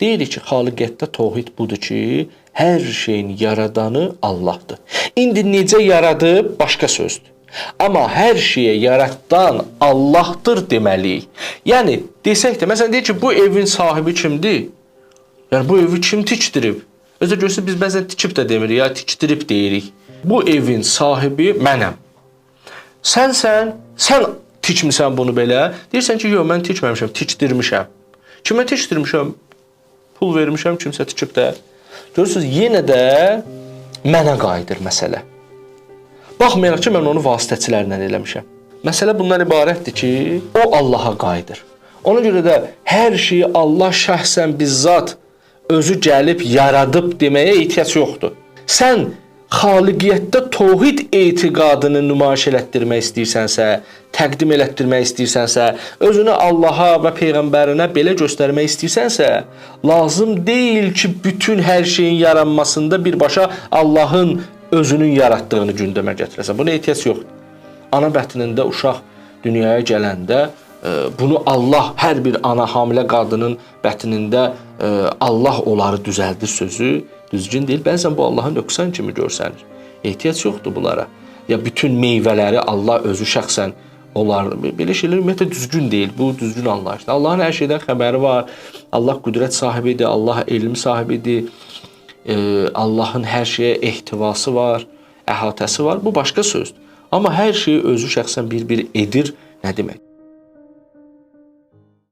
Deyirik ki, xaliqiyyətdə təvhid budur ki, hər şeyin yaradanı Allahdır. İndi necə yaradıb başqa sözdür. Amma hər şeyi yaradan Allahdır deməliyik. Yəni desək də, məsələn deyək ki, bu evin sahibi kimdir? Yəni bu evi kim tikdirib? Özə görsə biz bəzən tikib də demirik, ya tikdirib deyirik. Bu evin sahibi mənəm. Sən tikmisən bunu belə. Deyirsən ki, yox, mən tikməmişəm, tikdirmişəm. Kimə tikdirmişəm? Pul vermişəm, kimsə tikib də. Görürsünüz, yenə də mənə qayıdır məsələ. Baxmayaraq ki, mən onu vasitəçilərlə eləmişəm. Məsələ bundan ibarətdir ki, o Allaha qayıdır. Ona görə də hər şeyi Allah şəxsən bizzat özü gəlib yaradıb deməyə ehtiyac yoxdur. Sən xaliqiyyətdə təvhid etiqadını nümayiş elətdirmək istəyirsənsə, təqdim elətdirmək istəyirsənsə, özünü Allaha və Peyğəmbərinə belə göstərmək istəyirsənsə, lazım deyil ki, bütün hər şeyin yaranmasında birbaşa Allahın özünün yaratdığını gündəmə gətirəsən. Buna ehtiyac yoxdur. Ana bətnində uşaq dünyaya gələndə bunu Allah, hər bir ana hamilə qadının bətnində Allah onları düzəldir sözü düzgün deyil. Bəzən bu Allahın nöqsan kimi görsənir. Ehtiyac yoxdur bunlara. Ya bütün meyvələri Allah özü şəxsən onlar belə şeylər ümumiyyətlə düzgün deyil. Bu düzgün anlayışdır. Allahın hər şeydən xəbəri var. Allah qüdrət sahibidir, Allah elm sahibidir. Allahın hər şeyə ehtivası var, əhatəsi var. Bu başqa sözdür. Amma hər şeyi özü şəxsən bir edir nə demək?